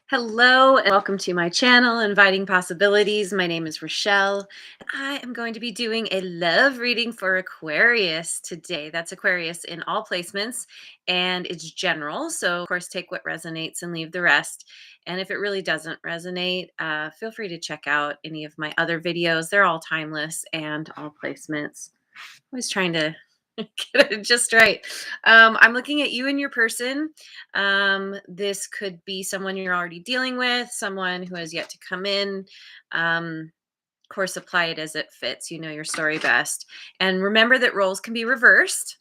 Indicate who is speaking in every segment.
Speaker 1: Hello and welcome to my channel, Inviting Possibilities. My name is Rochelle. I am going to be doing a love reading for Aquarius today. That's Aquarius in all placements and it's general. So, of course, take what resonates and leave the rest. And if it really doesn't resonate, feel free to check out any of my other videos. They're all timeless and all placements. Always trying to get it just right. I'm looking at you and your person. This could be someone you're already dealing with, someone who has yet to come in. Of course, apply it as it fits. You know your story best. And remember that roles can be reversed.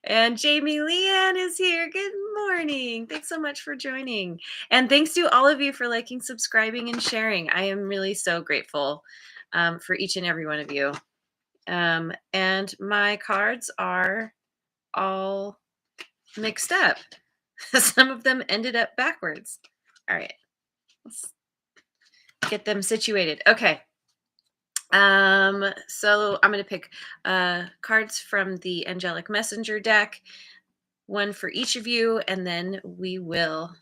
Speaker 1: And Jamie Leanne is here. Good morning. Thanks so much for joining. And thanks to all of you for liking, subscribing, and sharing. I am really so grateful for each and every one of you. And my cards are all mixed up. Some of them ended up backwards. All right, let's get them situated. Okay. So I'm going to pick cards from the Angelic Messenger deck, one for each of you, and then we will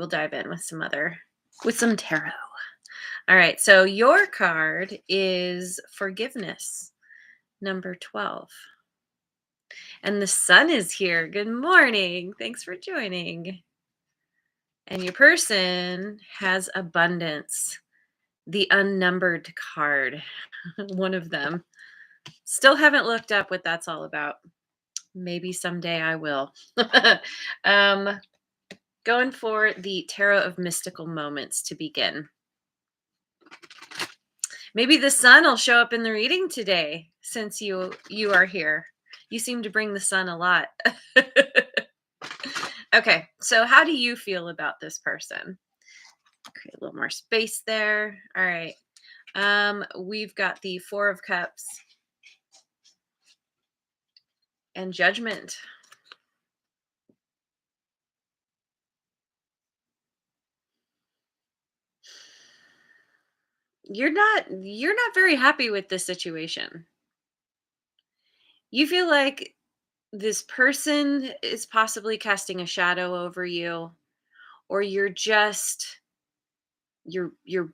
Speaker 1: dive in with some tarot. All right, so your card is Forgiveness, number 12. And the sun is here. Good morning. Thanks for joining. And your person has Abundance, the unnumbered card, one of them. Still haven't looked up what that's all about. Maybe someday I will. Going for the Tarot of Mystical Moments to begin. Maybe the sun will show up in the reading today since you are here. You seem to bring the sun a lot. Okay, so how do you feel about this person? Create a little more space there. All right. We've got the Four of Cups and Judgment. You're not very happy with this situation. You feel like this person is possibly casting a shadow over you, or you're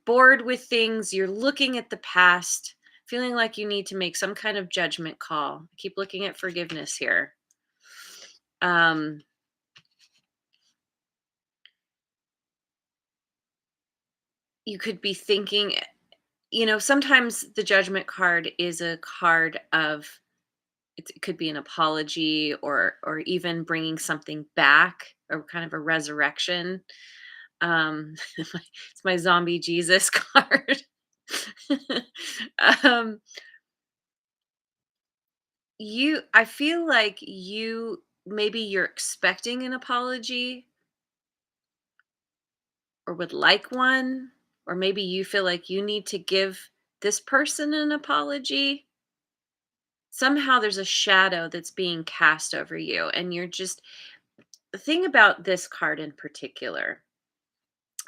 Speaker 1: bored with things, you're looking at the past, feeling like you need to make some kind of judgment call. I keep looking at forgiveness here. You could be thinking, sometimes the Judgment card is a card of, it could be an apology or even bringing something back, or kind of a resurrection. It's my zombie Jesus card. um, I feel like maybe you're expecting an apology or would like one, or maybe you feel like you need to give this person an apology. Somehow there's a shadow that's being cast over you, and the thing about this card in particular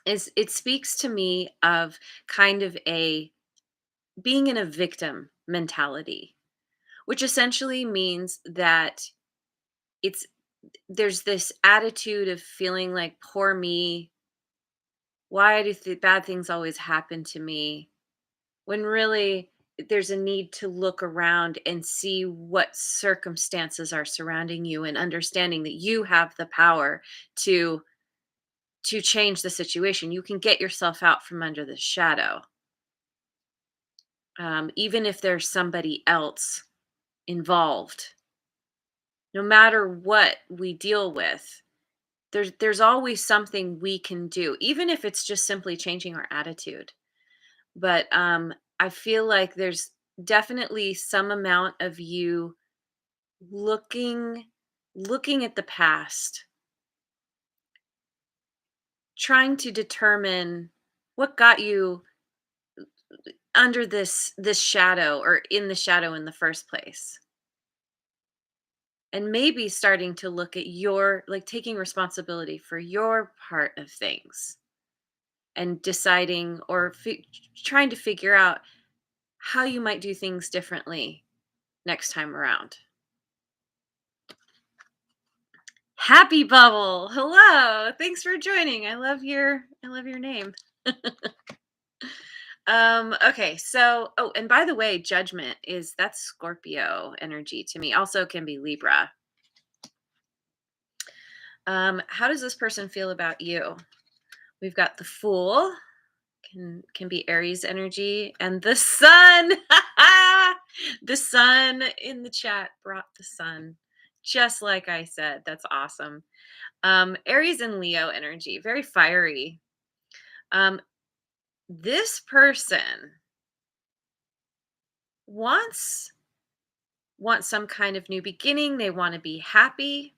Speaker 1: is it speaks to me of kind of a being in a victim mentality, which essentially means that it's there's this attitude of feeling like, poor me, why do bad things always happen to me, when really there's a need to look around and see what circumstances are surrounding you, and understanding that you have the power to change the situation. You can get yourself out from under the shadow, even if there's somebody else involved. No matter what we deal with, there's always something we can do, even if it's just simply changing our attitude. But I feel like there's definitely some amount of you looking at the past, trying to determine what got you under this shadow, or in the shadow in the first place. And maybe starting to look at taking responsibility for your part of things, and deciding, or trying to figure out how you might do things differently next time around. Happy Bubble. Hello. Thanks for joining. I love your name. Okay, so and by the way, judgment is that's Scorpio energy to me. Also can be Libra. How does this person feel about you? We've got the Fool, can be Aries energy, and the Sun. The Sun in the chat brought the sun. Just like I said. That's awesome. Aries and Leo energy, very fiery. Um, this person wants some kind of new beginning. They want to be happy.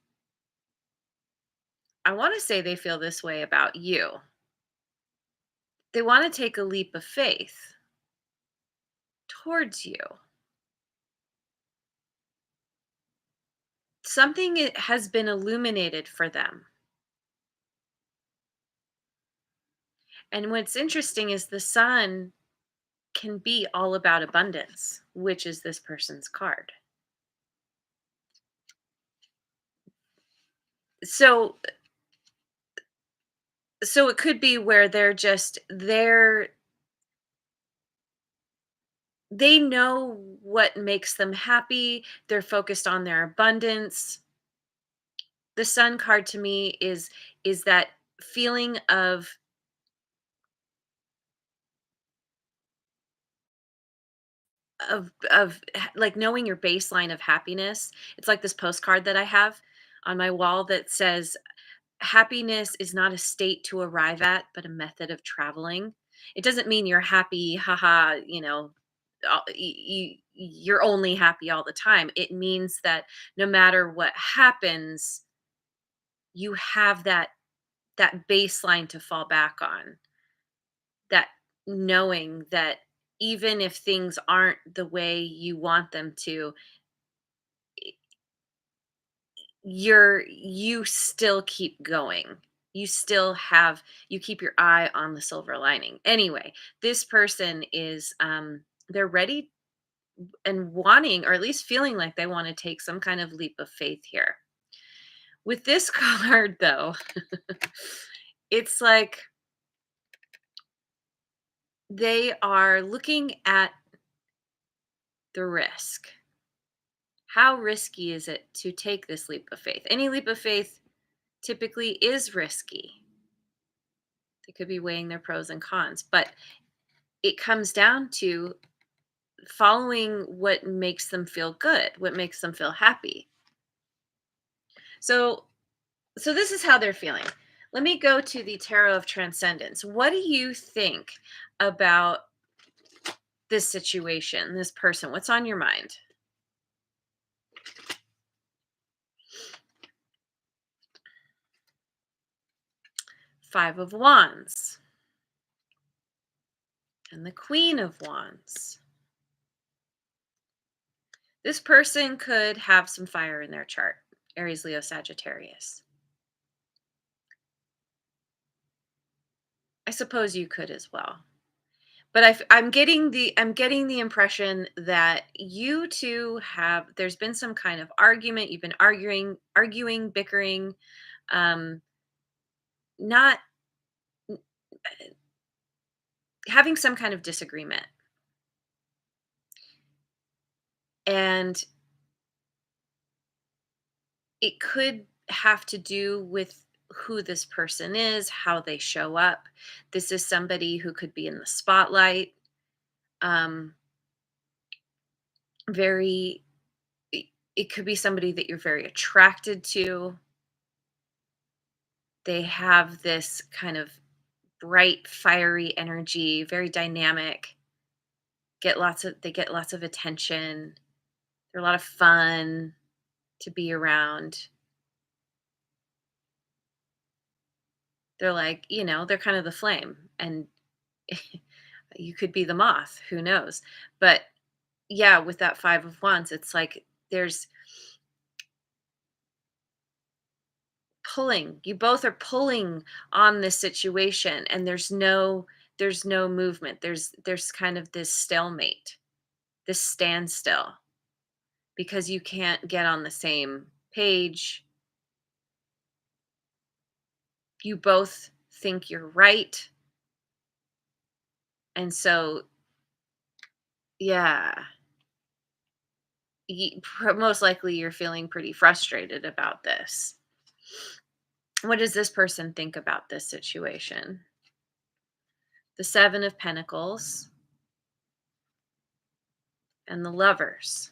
Speaker 1: I want to say they feel this way about you. They want to take a leap of faith towards you. Something has been illuminated for them. And what's interesting is the sun can be all about abundance, which is this person's card. So it could be where they know what makes them happy. They're focused on their abundance. The sun card to me is that feeling like knowing your baseline of happiness. It's like this postcard that I have on my wall that says happiness is not a state to arrive at, but a method of traveling. It doesn't mean you're happy, haha, you're only happy all the time. It means that no matter what happens, you have that baseline to fall back on. That knowing that even if things aren't the way you want them to, you still keep going. You keep your eye on the silver lining. Anyway, this person is they're ready and wanting, or at least feeling like they want to take some kind of leap of faith here. With this card though, it's like they are looking at the risk. How risky is it to take this leap of faith? Any leap of faith typically is risky. They could be weighing their pros and cons, but it comes down to following what makes them feel good, what makes them feel happy. So this is how they're feeling. Let me go to the Tarot of Transcendence. What do you think about this situation, this person? What's on your mind? Five of Wands and the Queen of Wands. This person could have some fire in their chart. Aries, Leo, Sagittarius. I suppose you could as well. But I'm getting the impression that you two there's been some kind of argument. You've been arguing, bickering, um, not having some kind of disagreement. And it could have to do with who this person is, how they show up. This is somebody who could be in the spotlight. Um, very, it could be somebody that you're very attracted to. They have this kind of bright, fiery energy, very dynamic. They get lots of attention. They're a lot of fun to be around. They're like, they're kind of the flame, and you could be the moth, who knows? But yeah, with that 5 of Wands, it's like there's pulling. You both are pulling on this situation, and there's no movement. There's kind of this stalemate, this standstill, because you can't get on the same page. You both think you're right. And so, yeah, most likely you're feeling pretty frustrated about this. What does this person think about this situation? The Seven of Pentacles and the Lovers,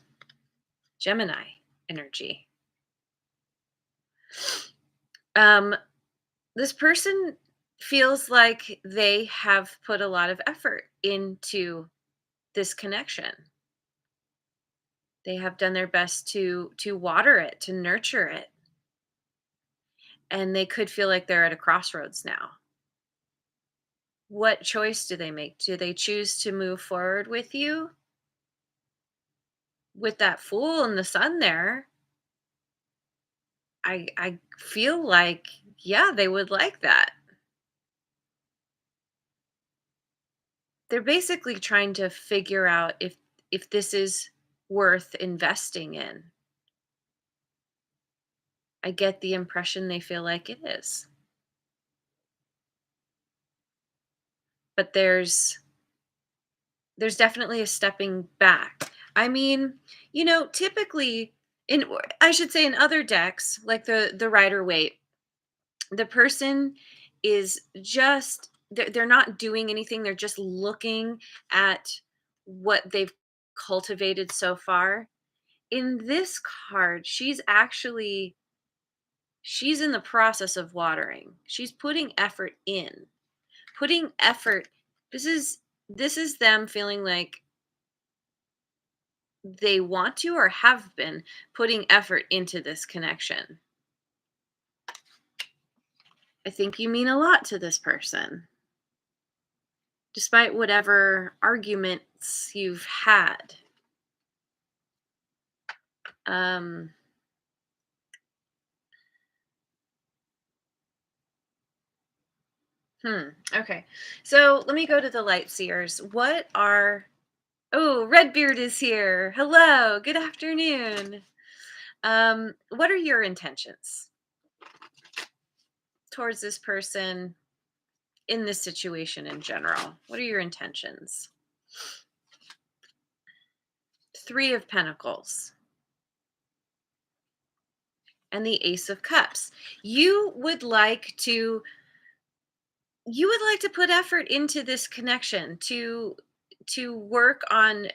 Speaker 1: Gemini energy. Um, this person feels like they have put a lot of effort into this connection. They have done their best to water it, to nurture it, and they could feel like they're at a crossroads now. What choice do they make? Do they choose to move forward with you with that Fool and the Sun there? I feel like, yeah, they would like that. They're basically trying to figure out if this is worth investing in. I get the impression they feel like it is. But there's definitely a stepping back. I mean, typically I should say in other decks, like the Rider Waite, the person is just they're not doing anything. They're just looking at what they've cultivated so far. In this card, she's in the process of watering. She's putting effort in. Putting effort. This is this is them feeling like they want to or have been putting effort into this connection. I think you mean a lot to this person, despite whatever arguments you've had. Um, okay. So let me go to the light seers. Oh, Redbeard is here. Hello. Good afternoon. What are your intentions towards this person in this situation in general? What are your intentions? Three of Pentacles and the Ace of Cups. You would like to put effort into this connection, to work on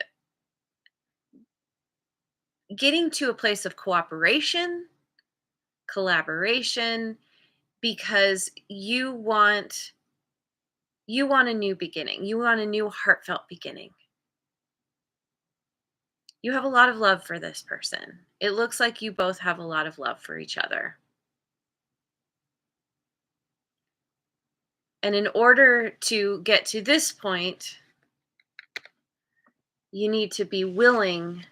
Speaker 1: getting to a place of cooperation, collaboration, because you want a new beginning. You want a new heartfelt beginning. You have a lot of love for this person. It looks like you both have a lot of love for each other. And in order to get to this point, you need to be willing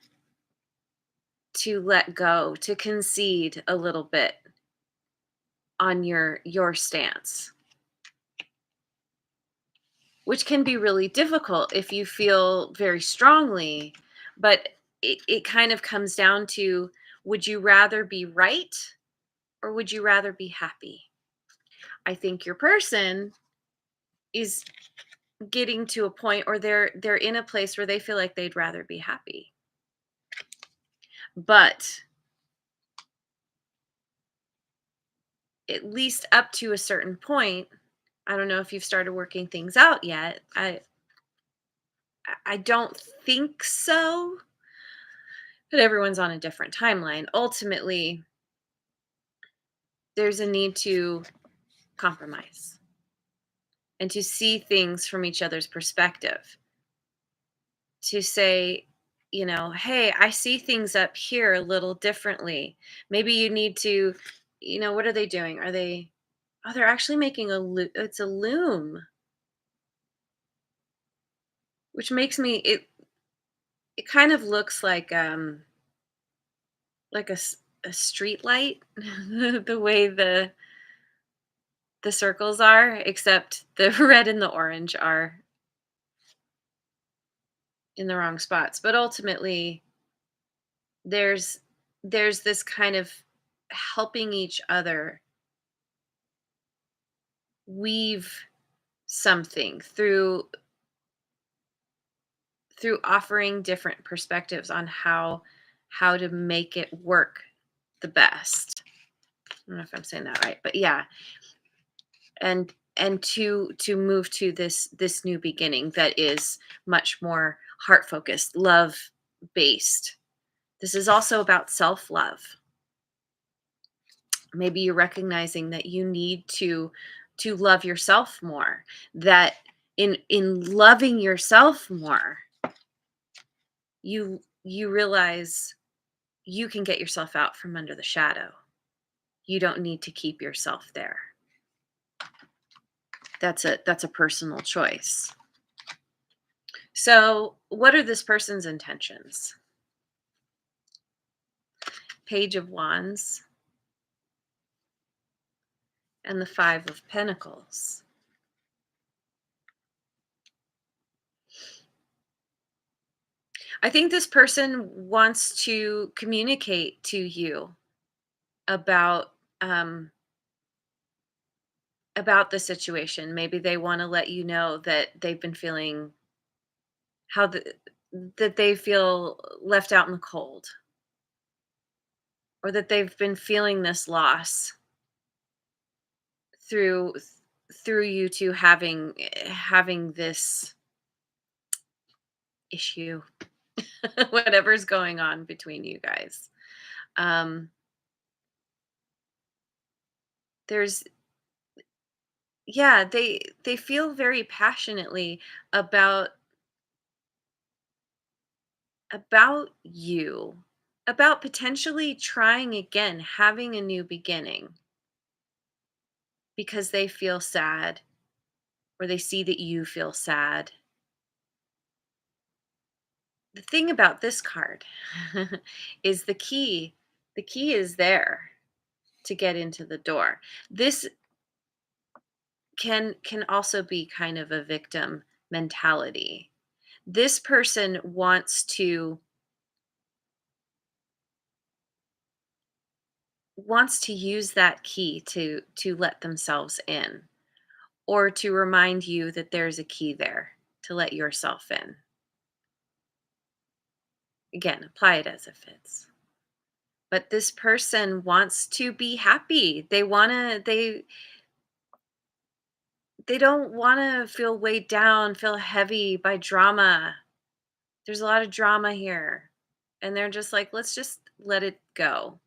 Speaker 1: to let go, to concede a little bit on your stance, which can be really difficult if you feel very strongly, but it kind of comes down to, would you rather be right or would you rather be happy? I think your person is getting to a point, or they're in a place where they feel like they'd rather be happy. But at least up to a certain point, I don't know if you've started working things out yet. I don't think so, but everyone's on a different timeline. Ultimately, there's a need to compromise and to see things from each other's perspective. To say, hey, I see things up here a little differently. Maybe you need to, what are they doing? Oh, they're actually making it's a loom, which makes me, it kind of looks like a street light, the way the circles are, except the red and the orange are in the wrong spots. But ultimately, there's there's this kind of helping each other weave something through offering different perspectives on how to make it work the best. I don't know if I'm saying that right, but yeah, and to move to this new beginning that is much more heart focused, love based. This is also about self love. Maybe you're recognizing that you need to love yourself more, that in loving yourself more, you realize you can get yourself out from under the shadow. You don't need to keep yourself there. That's a personal choice. So, what are this person's intentions? Page of Wands and the Five of Pentacles. I think this person wants to communicate to you about um, about the situation. Maybe they want to let you know that they've been feeling how that they feel left out in the cold, or that they've been feeling this loss through through you two having this issue, whatever's going on between you guys. Um, there's yeah, they feel very passionately about you, about potentially trying again, having a new beginning because they feel sad or they see that you feel sad. The thing about this card is the key is there to get into the door. This can also be kind of a victim mentality. This person wants to use that key to let themselves in, or to remind you that there's a key there to let yourself in. Again, apply it as it fits. But this person wants to be happy. They don't want to feel weighed down, feel heavy by drama. There's a lot of drama here. And they're just like, let's just let it go.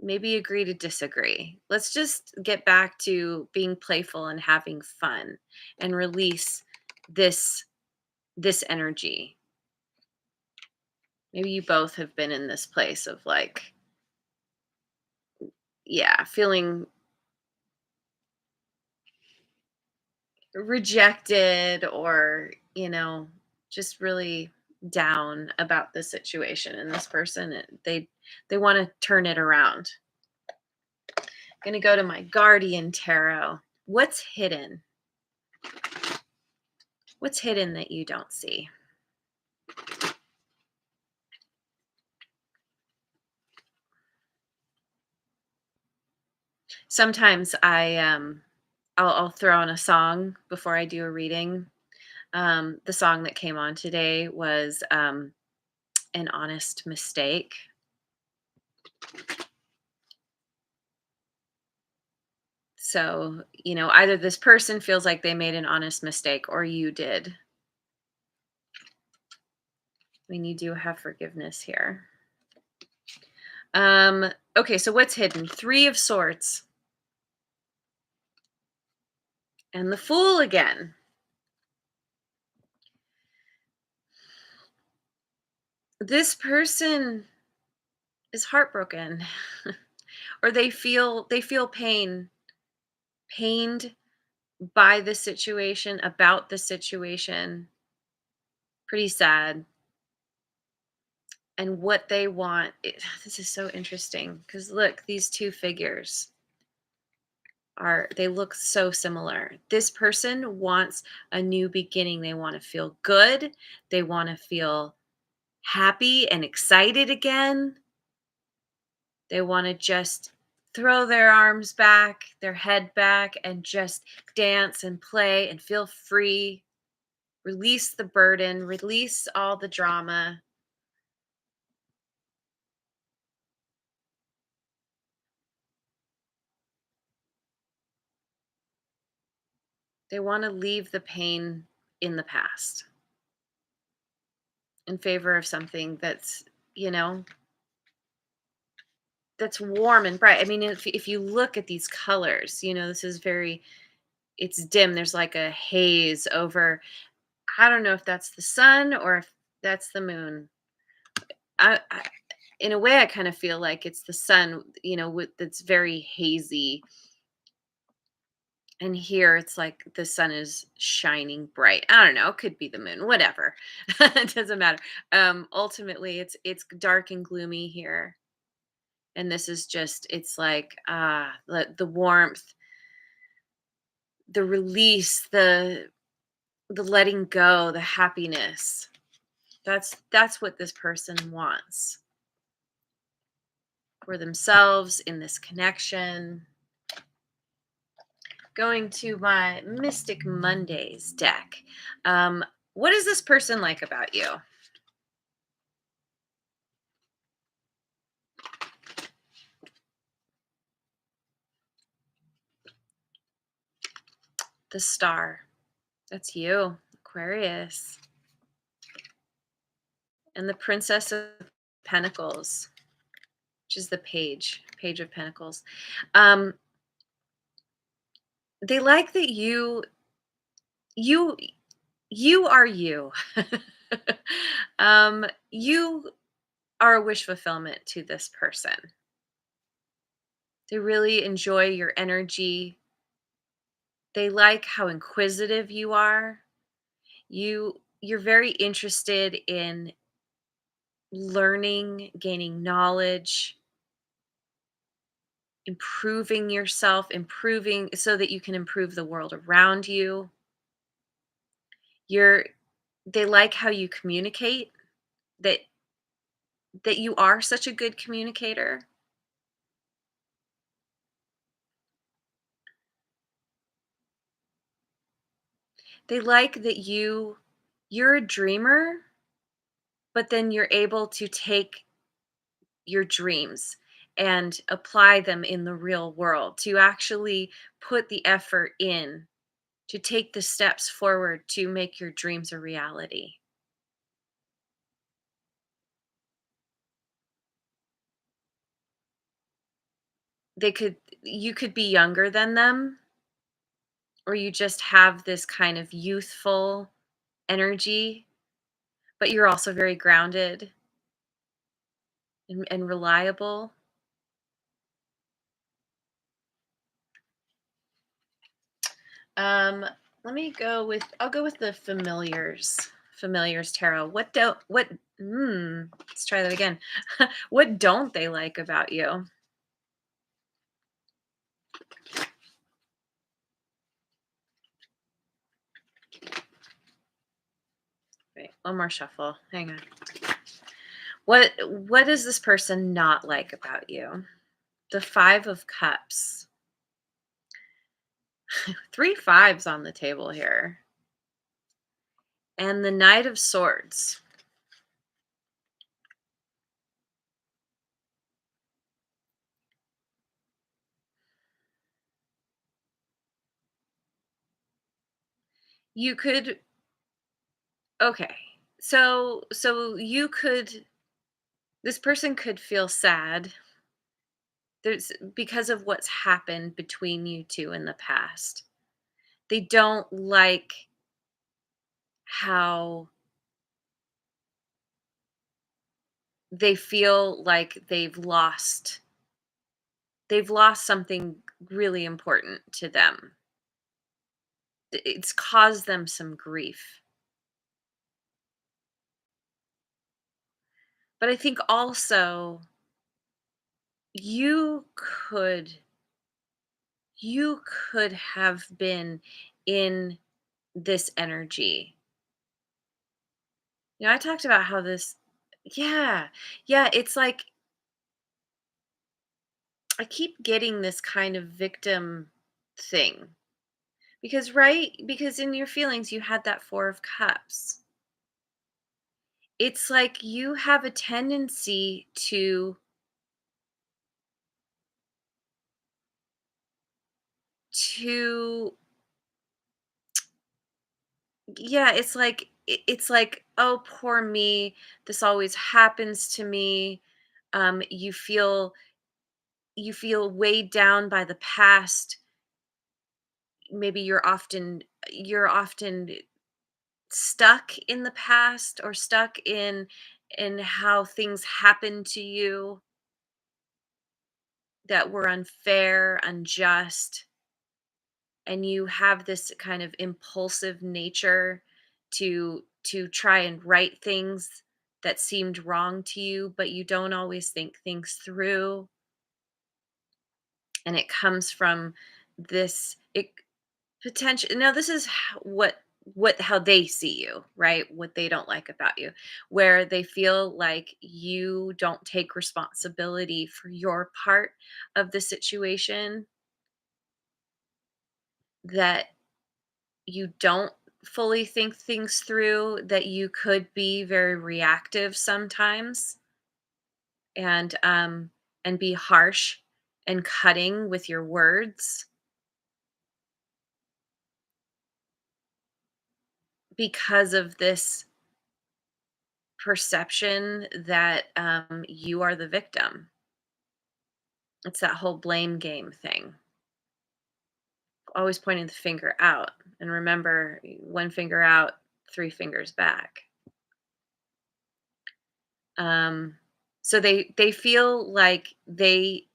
Speaker 1: Maybe agree to disagree. Let's just get back to being playful and having fun and release this this energy. Maybe you both have been in this place of like, yeah, feeling rejected, or, just really down about the situation, and this person, they want to turn it around. Going to go to my guardian tarot. What's hidden that you don't see? Sometimes I'll throw on a song before I do a reading. The song that came on today was An Honest Mistake. So, either this person feels like they made an honest mistake or you did. I mean, you do have forgiveness here. Okay, so what's hidden? Three of Swords. And the Fool again. This person is heartbroken. Or they feel pained by the situation, about the situation. Pretty sad. And what they want, this is so interesting because look, these two figures they look so similar. This person wants a new beginning. They want to feel good. They want to feel happy and excited again. They want to just throw their arms back, their head back, and just dance and play and feel free. Release the burden, release all the drama. They want to leave the pain in the past in favor of something that's, you know, that's warm and bright. I mean, if you look at these colors, this is very, it's dim. There's like a haze over. I don't know if that's the sun or if that's the moon. I in a way, I kind of feel like it's the sun, that's very hazy. And here it's like the sun is shining bright. I don't know. It could be the moon, whatever. It doesn't matter. Ultimately, it's dark and gloomy here. And this is just, it's like the warmth, the release, the letting go, the happiness. That's what this person wants for themselves in this connection. Going to my Mystic Mondays deck. What is this person like about you? The Star. That's you, Aquarius. And the Princess of Pentacles, which is the Page of Pentacles. Um, they like that you you are you. You are a wish fulfillment to this person. They really enjoy your energy. They like how inquisitive you are. You're very interested in learning, gaining knowledge, improving yourself, improving so that you can improve the world around you. You're They like how you communicate, that you are such a good communicator. They like that you're a dreamer, but then you're able to take your dreams and apply them in the real world, to actually put the effort in, to take the steps forward to make your dreams a reality. You could be younger than them, or you just have this kind of youthful energy, but you're also very grounded and reliable. Um, I'll go with the Familiars tarot. Let's try that again. What don't they like about you? Wait, one more shuffle. Hang on. What does this person not like about you? The 5 of Cups. 3 fives on the table here. And the Knight of Swords. You could Okay. So you could this person could feel sad. There's Because of what's happened between you two in the past. They don't like how they feel like they've lost something really important to them. It's caused them some grief. But I think also you could you could have been in this energy. I talked about how this. Yeah. Yeah, it's like I keep getting this kind of victim thing. Because right? Because in your feelings you had that 4 of cups. It's like you have a tendency to yeah, it's like, "Oh, poor me. This always happens to me." You feel weighed down by the past. Maybe you're often stuck in the past, or stuck in how things happened to you that were unfair, unjust, and you have this kind of impulsive nature to try and right things that seemed wrong to you, but you don't always think things through, and it comes from this potential. Now this is what how they see you, right? What they don't like about you, where they feel like you don't take responsibility for your part of the situation, that you don't fully think things through, that you could be very reactive sometimes, and be harsh and cutting with your words because of this perception that you are the victim. It's that whole blame game thing. Always pointing the finger out. And remember, one finger out, three fingers back. Um, so they feel like they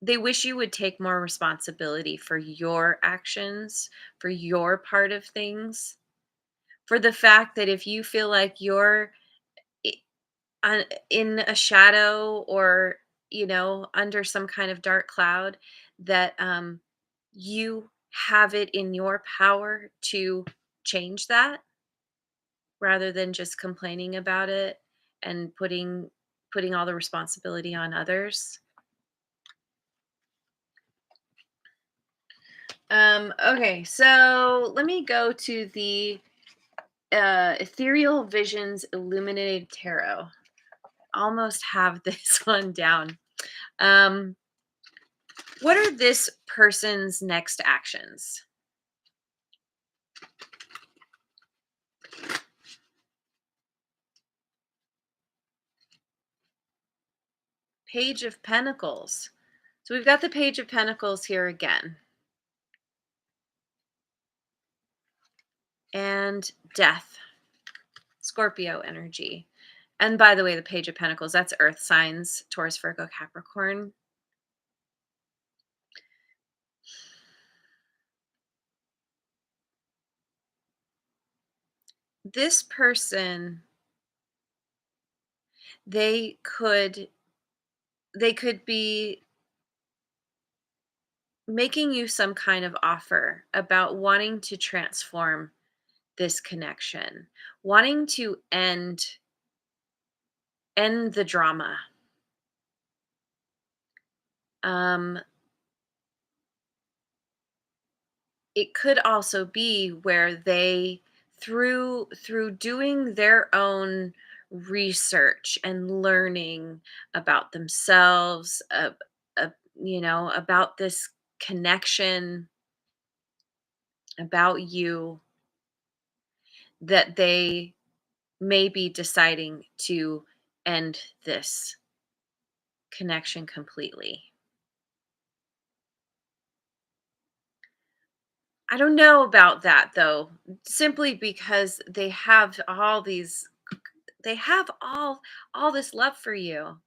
Speaker 1: wish you would take more responsibility for your actions, for your part of things, for the fact that if you feel like you're i- in a shadow, or under some kind of dark cloud, that you have it in your power to change that, rather than just complaining about it and putting all the responsibility on others. Okay, so let me go to the Ethereal Visions Illuminated Tarot. Almost have this one down. Um, what are this person's next actions? Page of Pentacles. So we've got the Page of Pentacles here again. And Death, Scorpio energy. And by the way, the Page of Pentacles, that's earth signs, Taurus, Virgo, Capricorn. This person, they could they could be making you some kind of offer about wanting to transform this connection, wanting to end the drama. Um, it could also be where they, through doing their own research and learning about themselves, uh, about this connection, about you, that they may be deciding to end this connection completely. I don't know about that though, simply because they have all this love for you,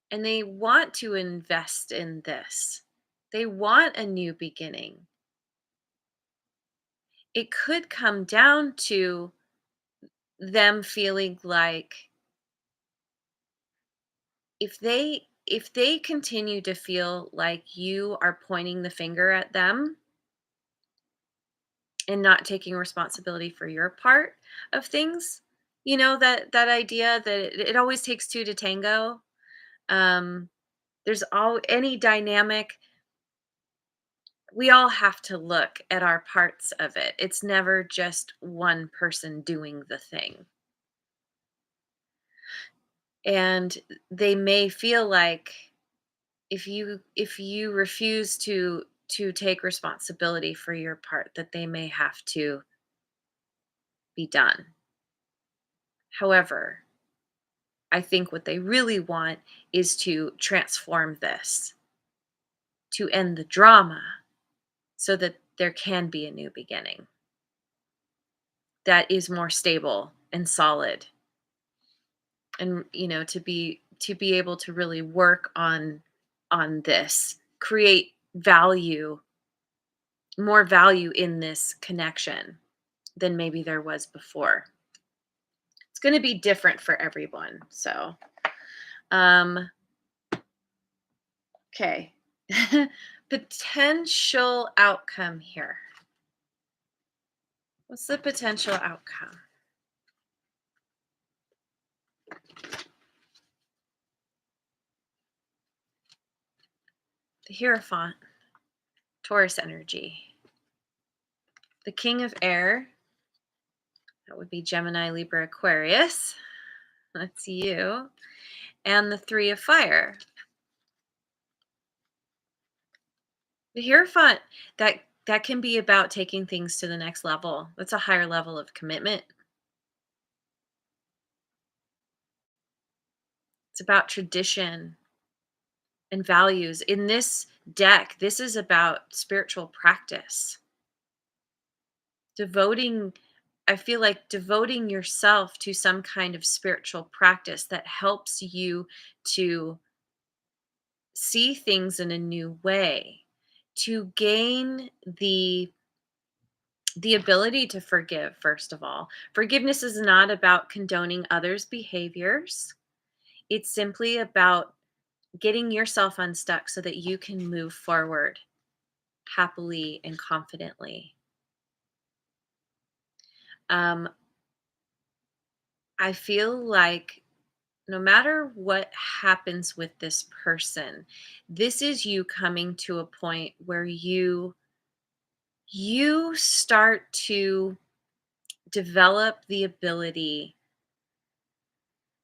Speaker 1: and they want to invest in this. They want a new beginning. It could come down to them feeling like if they continue to feel like you are pointing the finger at them and not taking responsibility for your part of things, that idea that it always takes two to tango. um There's all any dynamic, we all have to look at our parts of it. It's never just one person doing the thing. And they may feel like if you refuse to take responsibility for your part, that they may have to be done. However, I think what they really want is to transform this, to end the drama so that there can be a new beginning that is more stable and solid, and to be able to really work on this, create value, more value in this connection than maybe there was before. It's going to be different for everyone. So, um, okay. Potential outcome here. What's the potential outcome? The Hierophant, Taurus energy. The King of Air, that would be Gemini, Libra, Aquarius. That's you. And the Three of Fire. The Hierophant, that can be about taking things to the next level. That's a higher level of commitment. It's about tradition and values. In this deck, this is about spiritual practice. Devoting, I feel like devoting yourself to some kind of spiritual practice that helps you to see things in a new way, to gain the ability to forgive. First of all, forgiveness is not about condoning others' behaviors. It's simply about getting yourself unstuck so that you can move forward happily and confidently. Um, I feel like no matter what happens with this person, this is you coming to a point where you start to develop the ability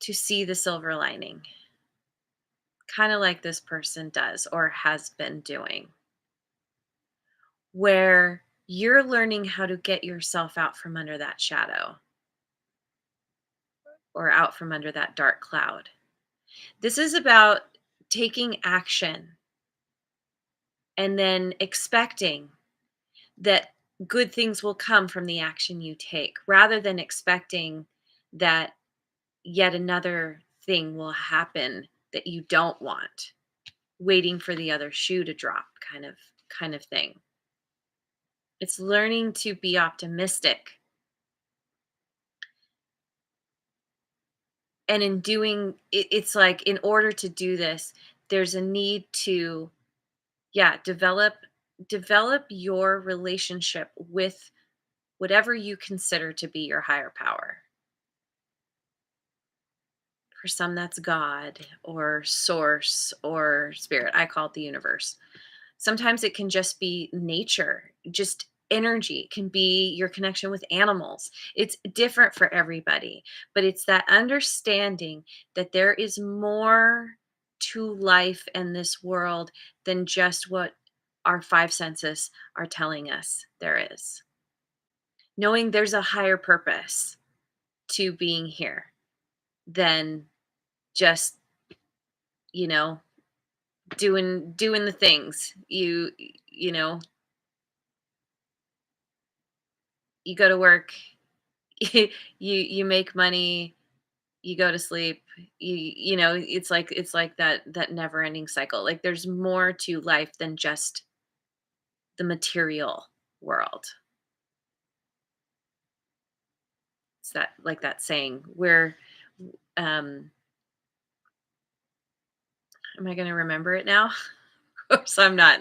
Speaker 1: to see the silver lining, kind of like this person does or has been doing, where you're learning how to get yourself out from under that shadow or out from under that dark cloud. This is about taking action and then expecting that good things will come from the action you take, rather than expecting that yet another thing will happen that you don't want, waiting for the other shoe to drop, kind of thing. It's learning to be optimistic. And in doing it, it's like in order to do this, there's a need to, yeah, develop your relationship with whatever you consider to be your higher power. For some, that's God or source or spirit. I call it the universe. Sometimes it can just be nature, just energy. It can be your connection with animals. It's different for everybody, but it's that understanding that there is more to life and this world than just what our five senses are telling us there is. Knowing there's a higher purpose to being here than just, you know, doing the things. You know, you go to work, you make money, you go to sleep, it's like that never ending cycle. Like there's more to life than just the material world. It's that, like that saying, where um am I going to remember it now? Of course I'm not.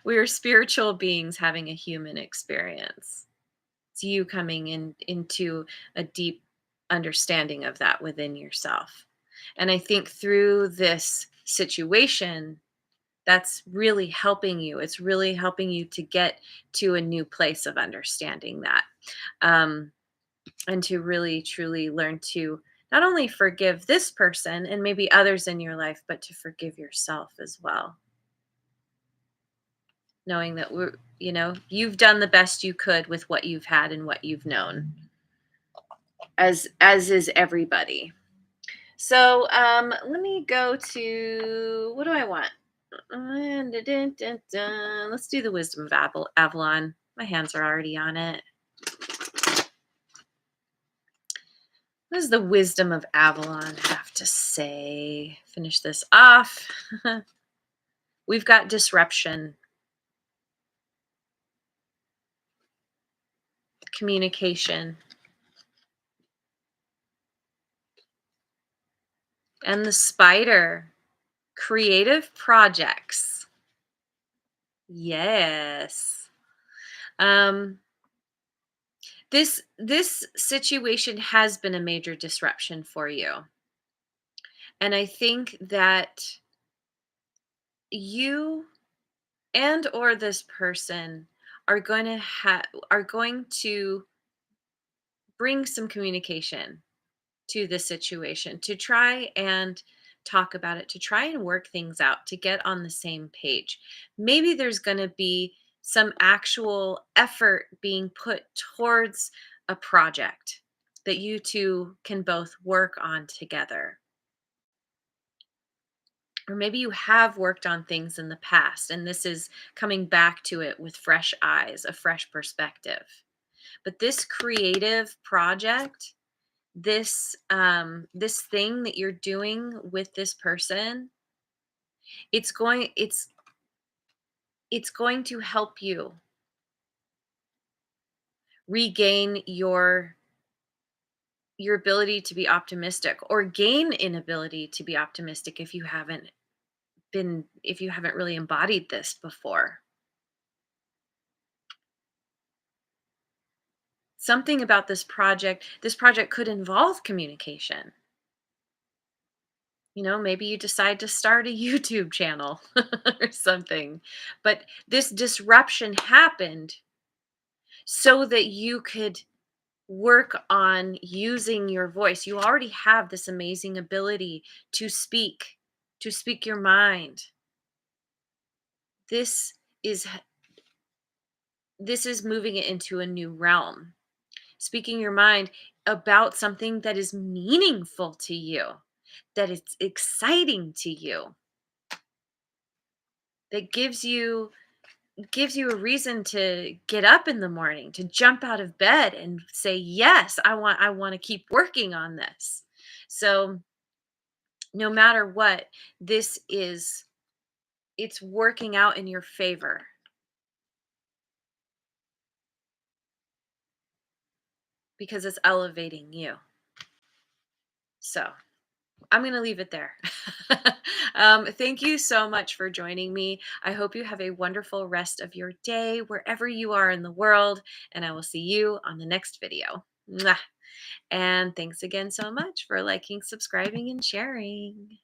Speaker 1: We're spiritual beings having a human experience. It's you coming into a deep understanding of that within yourself. And I think through this situation that's really helping you. It's really helping you to get to a new place of understanding that. Um, and to really truly learn to not only forgive this person and maybe others in your life, but to forgive yourself as well. Knowing that you've done the best you could with what you've had and what you've known, as is everybody. So let me go to, what do I want? Let's do the wisdom of Avalon. My hands are already on it. What does the wisdom of Avalon have to say? Finish this off. We've got disruption, communication, and the spider, creative projects. Yes. Um, this situation has been a major disruption for you. And I think that you and or this person are going to bring some communication to the situation, to try and talk about it, to try and work things out, to get on the same page. Maybe there's going to be some actual effort being put towards a project that you two can both work on together. Or maybe you have worked on things in the past and this is coming back to it with fresh eyes, a fresh perspective. But this creative project, this thing that you're doing with this person, it's going it's it's going to help you regain your ability to be optimistic, or gain inability to be optimistic if you haven't really embodied this before. Something about this project could involve communication. Maybe you decide to start a YouTube channel or something. But this disruption happened so that you could work on using your voice. You already have this amazing ability to speak your mind. This is this is moving it into a new realm. Speaking your mind about something that is meaningful to you, that it's exciting to you, that gives you a reason to get up in the morning, to jump out of bed and say, yes, I want to keep working on this. So no matter what, this is it's working out in your favor because it's elevating you. So I'm going to leave it there. Thank you so much for joining me. I hope you have a wonderful rest of your day wherever you are in the world, and I will see you on the next video. Mwah. And thanks again so much for liking, subscribing, and sharing.